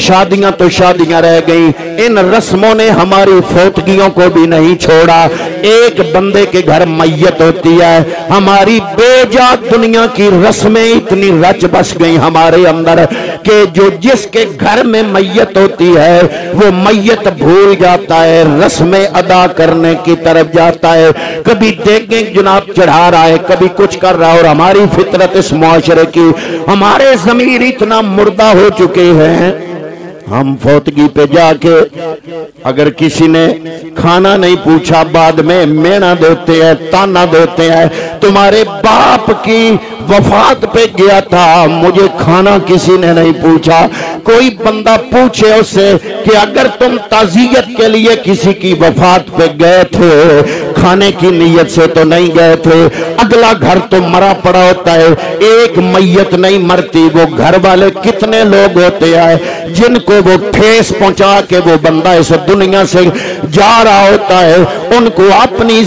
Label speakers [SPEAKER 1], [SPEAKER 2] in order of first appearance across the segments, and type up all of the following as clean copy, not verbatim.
[SPEAKER 1] शादियां तो शादियां रह गई। इन रस्मों ने हमारी फौतगियों को भी नहीं छोड़ा। एक बंदे के घर मैयत होती है, हमारी बेजा दुनिया की रस्में इतनी रच बस गई हमारे अंदर कि जो जिसके घर में मैयत होती है वो मैयत भूल जाता है, रस्में अदा करने की तरफ जाता है। कभी देखें जनाब चढ़ा रहा है, कभी कुछ कर रहा है। और हमारी फितरत इस मुआशरे की, हमारे ज़मीर इतना मुर्दा हो चुके हैं, हम फौतगी पे जाके अगर किसी ने खाना नहीं पूछा बाद में मेना देते हैं, ताना देते हैं। तुम्हारे बाप की वफात पे गया था, मुझे खाना किसी ने नहीं पूछा। कोई बंदा पूछे उससे कि अगर तुम ताज़ियत के लिए किसी की वफात पे गए थे, खाने की नीयत से तो नहीं गए थे, अगला घर तो मरा पड़ा होता है, एक मैयत नहीं मरती। वो घर वाले कितने लोग होते हैं जिनको वो ठेस पहुंचा के वो बंदा इस दुनिया से जा रहा होता है, उनको अपनी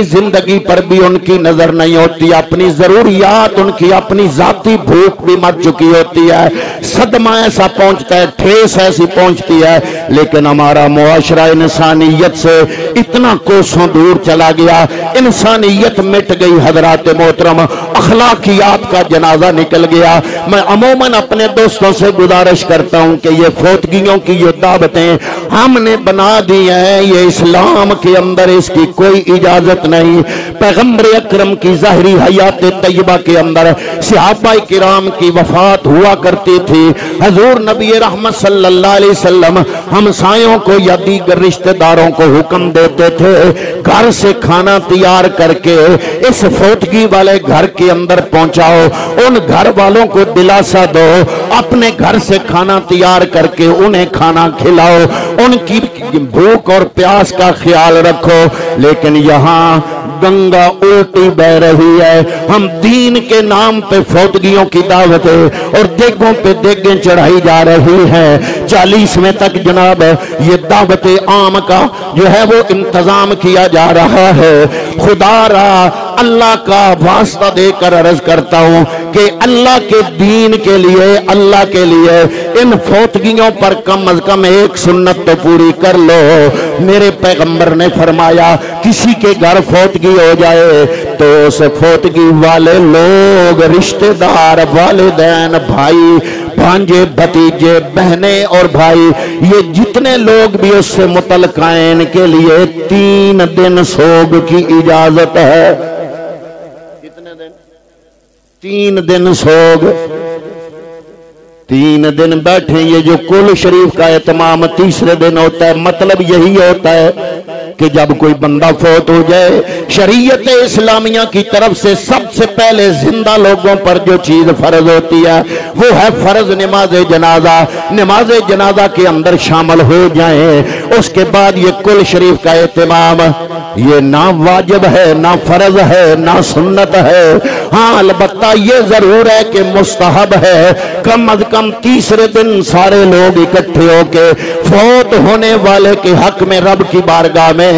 [SPEAKER 1] जिंदगी पर भी उनकी नजर नहीं होती, अपनी जरूरियात, उनकी अपनी जाती भूख भी मर चुकी होती है। सदमा ऐसा पहुंचता है, ठेस ऐसी पहुंचती है। लेकिन हमारा मुआशरा इंसानियत से इतना कोसों दूर चला गया, इंसानियत मिट गई हजरात मोहतरम, अखलाकियात का जनाजा निकल गया। मैं अमूमन अपने दोस्तों से गुजारिश करता हूं कि ये फौतगियों की ये दावतें हमने बना दी हैं, ये इस्लाम के अंदर इसकी कोई इजाजत नहीं। पैगंबर अकरम की ज़ाहिरी हयात तैयबा के अंदर सहाबा किराम की वफात हुआ करती थी। हजूर नबी रहमत सल्लल्लाहु अलैहि वसल्लम हमसायों को या दीगर रिश्तेदारों को हुक्म देते थे, घर से खाना तैयार करके इस फौतगी वाले घर के अंदर पहुंचाओ, उन घर वालों को दिलासा दो, अपने घर से खाना तैयार करके उन्हें खाना खिलाओ, उनकी भूख और प्यास का ख्याल रखो। लेकिन यहाँ गंगा उल्टी बह रही है। हम दीन के नाम पे फौतगियों की दावतें और देगों पे देगें चढ़ाई जा रही हैं। 40वें तक जनाब ये दावतें आम का जो है वो इंतजाम किया जा रहा है। खुदारा अल्लाह का वास्ता देकर अर्ज करता हूं कि अल्लाह के दीन के लिए, अल्लाह के लिए इन फौतगियों पर कम अज कम एक सुन्नत तो पूरी कर लो। मेरे पैगंबर ने फरमाया किसी के घर फौतगी हो जाए तो उस फौतगी वाले लोग, रिश्तेदार, वालिदैन, भाई, भांजे, भतीजे, बहने और भाई, ये जितने लोग भी उससे मुतल्लक़ हैं इनके लिए 3 दिन सोग की इजाजत है। कितने दिन? 3 दिन सोग। 3 दिन बैठे। ये जो कुल शरीफ का एहतमाम तीसरे दिन होता है, मतलब यही होता है कि जब कोई बंदा फौत हो जाए, शरीयत इस्लामिया की तरफ से सबसे पहले जिंदा लोगों पर जो चीज फर्ज होती है वो है फर्ज नमाज जनाजा। नमाज जनाजा के अंदर शामिल हो जाए, उसके बाद ये कुल शरीफ का एहतमाम ये ना वाजिब है, ना फर्ज है, ना सुन्नत है। हाँ, अलबत्ता ये जरूर है कि मुस्तहब है। कम अज कम तीसरे दिन सारे लोग इकट्ठे होके फौत होने वाले के हक में रब की बारगाह में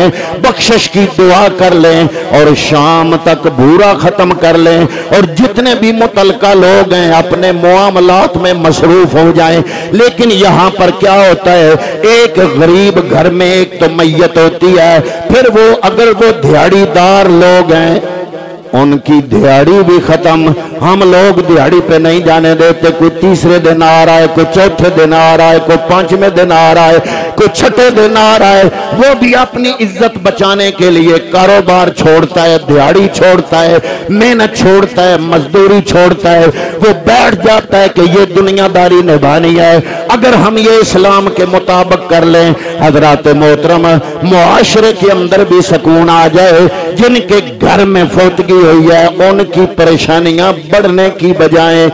[SPEAKER 1] बख्शिश की दुआ कर लें और शाम तक भूरा खत्म कर लें और जितने भी मुतल्लका लोग हैं अपने मुआमलात में मसरूफ हो जाएं। लेकिन यहाँ पर क्या होता है, एक गरीब घर में एक तो मैयत होती है, फिर वो अगर वो दिहाड़ीदार लोग हैं उनकी दिहाड़ी भी खत्म। हम लोग दिहाड़ी पे नहीं जाने देते। कोई तीसरे दिन आ रहा है, कोई चौथे दिन आ रहा है, कोई 5वें दिन आ रहा है, कोई 6ठे दिन आ रहा है, वो भी अपनी इज्जत बचाने के लिए कारोबार छोड़ता है, दिहाड़ी छोड़ता है, मेहनत छोड़ता है, मजदूरी छोड़ता है। वो बैठ जाता है कि ये दुनियादारी निभानी है। अगर हम ये इस्लाम के मुताबिक कर लें हजरात मोहतरम, मुआशरे के अंदर भी सुकून आ जाए। जिनके घर में फौतगी हुई है उनकी परेशानियां बढ़ने की बजाय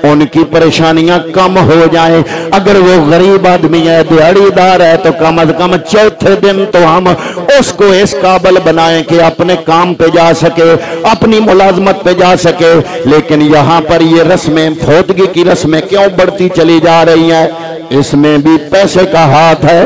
[SPEAKER 1] उनकी परेशानियां कम हो जाएं। अगर वो गरीब आदमी है, दिहाड़ीदार है, तो कम अज कम चौथे दिन तो हम उसको इस काबिल बनाएं कि अपने काम पे जा सके, अपनी मुलाजमत पे जा सके। लेकिन यहाँ पर ये रस्में, फौतगी की रस्में क्यों बढ़ती चली जा रही हैं? इसमें भी पैसे का हाथ है,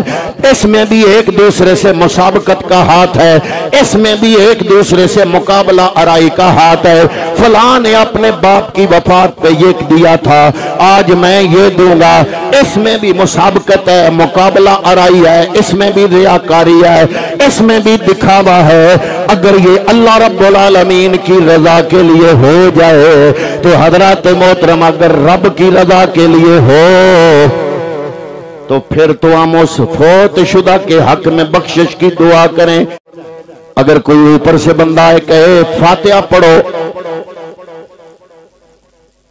[SPEAKER 1] इसमें भी एक दूसरे से मुसाबकत का हाथ है, इसमें भी एक दूसरे से मुकाबला आराई का हाथ है। फलां ने अपने बाप की वफात पे ये दिया था, आज मैं ये दूंगा। इसमें भी मुसाबकत है, मुकाबला आराई है, इसमें भी रियाकारी है, इसमें भी दिखावा है। अगर ये अल्लाह रब्बुल आलमीन की रजा के लिए हो जाए तो हजरत मोहतरम अगर रब की रजा के लिए हो तो फिर तो हम उस फौत शुदा के हक में बख्शिश की दुआ करें। अगर कोई ऊपर से बंदा है कहे फातिहा पढ़ो,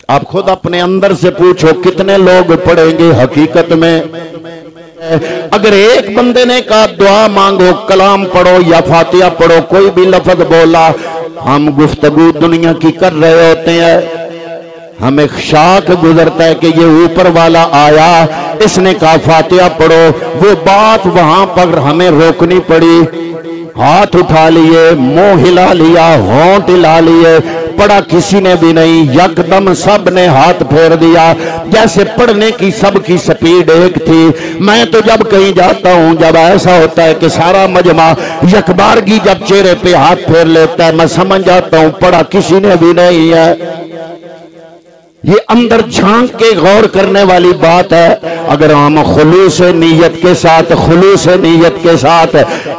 [SPEAKER 1] आप खुद अपने अंदर से पूछो कितने लोग पढ़ेंगे हकीकत में। अगर एक बंदे ने कहा दुआ मांगो, कलाम पढ़ो या फातिहा पढ़ो, कोई भी लफ्ज बोला, हम गुफ्तगू दुनिया की कर रहे होते हैं, हमें शाख गुजरता है कि ये ऊपर वाला आया, इसने कहा फातिहा पढ़ो, वो बात वहां पर हमें रोकनी पड़ी। हाथ उठा लिए, मुंह हिला लिया, होंठ हिला लिए, पढ़ा किसी ने भी नहीं, यकदम सब ने हाथ फेर दिया जैसे पढ़ने की सबकी स्पीड एक थी। मैं तो जब कहीं जाता हूं, जब ऐसा होता है कि सारा मजमा यकबारगी जब चेहरे पे हाथ फेर लेता है, मैं समझ जाता हूं पढ़ा किसी ने भी नहीं है। ये अंदर झांक के गौर करने वाली बात है। अगर हम खुलूस नीयत के साथ, खुलूस नीयत के साथ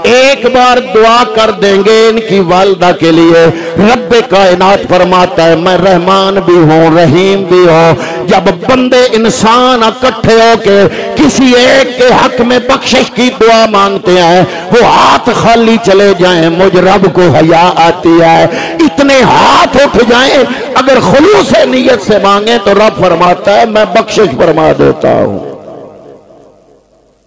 [SPEAKER 1] एक बार दुआ कर देंगे इनकी वालदा के लिए, रब्बे कायनात फरमाता है मैं रहमान भी हूँ, रहीम भी हूँ। जब बंदे इंसान इकट्ठे होके किसी एक के हक में बख्शिश की दुआ मांगते हैं, वो हाथ खाली चले जाएं, मुझ रब को हया आती है। इतने हाथ उठ जाएं, अगर खुलूस नीयत से मांगे तो रब फरमाता है मैं बख्शिश फरमा देता हूं।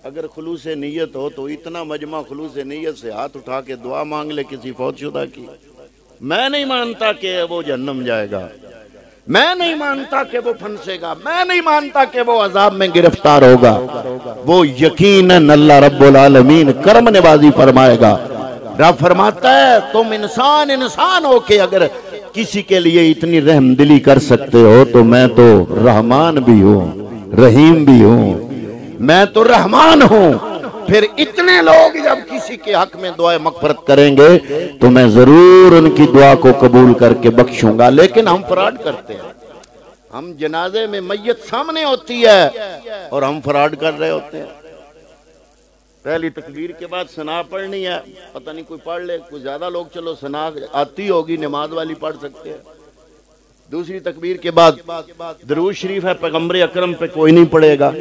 [SPEAKER 1] अगर खुलूस नीयत हो तो इतना मजमा खुलूस नीयत से हाथ उठा के दुआ मांग ले किसी फौतशुदा की। मैं नहीं मानता कि वो जहन्नम जाएगा, मैं नहीं मानता कि वो फंसेगा, मैं नहीं मानता कि वो अजाब में गिरफ्तार होगा। वो यकीनन अल्लाह रब्बुल आलमीन करम नवाजी फरमाएगा। रब फरमाता है तुम इंसान हो के अगर किसी के लिए इतनी रहमदिली कर सकते हो तो मैं तो रहमान भी हूँ, रहीम भी हूँ, मैं तो रहमान हूँ। फिर इतने लोग जब किसी के हक में दुआ मगफरत करेंगे तो मैं जरूर उनकी दुआ को कबूल करके बख्शूंगा। लेकिन हम फ्रॉड करते हैं, हम जनाजे में मैयत सामने होती है और हम फ्रॉड कर रहे होते हैं। पहली तकबीर के बाद सना पढ़नी है, पता नहीं कोई पढ़ ले, कुछ ज्यादा लोग चलो सना आती होगी, नमाज वाली पढ़ सकते हैं। दूसरी तकबीर के बाद दरूद शरीफ है पैगंबर अकरम पे कोई नहीं पढ़ेगा,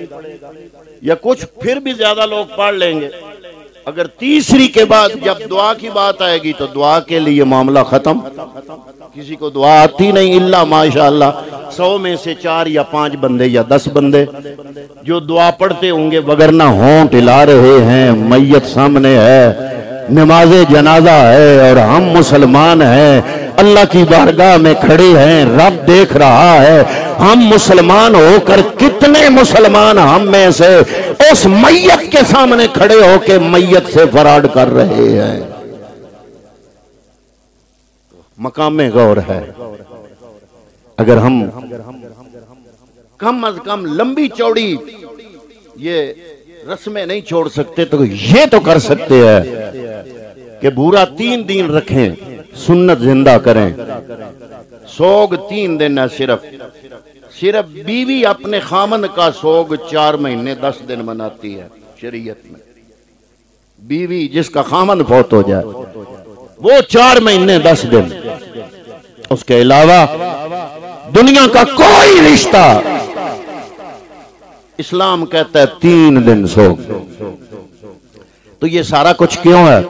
[SPEAKER 1] या कुछ फिर भी ज्यादा लोग पढ़ लेंगे। अगर तीसरी के बाद जब दुआ की बात आएगी तो दुआ के लिए मामला खत्म। किसी को दुआ आती नहीं, इल्ला माशाअल्लाह 100 में से 4 या 5 बंदे या 10 बंदे जो दुआ पढ़ते होंगे, वगरना होंठ हिला रहे हैं, मैयत सामने है, नमाजे जनाजा है और हम मुसलमान हैं, अल्लाह की बारगाह में खड़े हैं, रब देख रहा है। हम मुसलमान होकर कितने मुसलमान हम में से उस मैयत के सामने खड़े होकर मैयत से फराड कर रहे हैं। मकामे गौर है। अगर हम कम अज कम लंबी चौड़ी ये रस्में नहीं छोड़ सकते तो ये तो कर सकते हैं कि पूरा 3 दिन रखें, सुन्नत जिंदा करें। सोग 3 दिन है सिर्फ बीवी अपने खामन का सोग 4 महीने 10 दिन मनाती है शरीयत में। बीवी जिसका खामन फौत हो जाए वो 4 महीने 10 दिन, उसके अलावा दुनिया का कोई रिश्ता इस्लाम कहता है 3 दिन सोग। तो ये सारा कुछ क्यों है?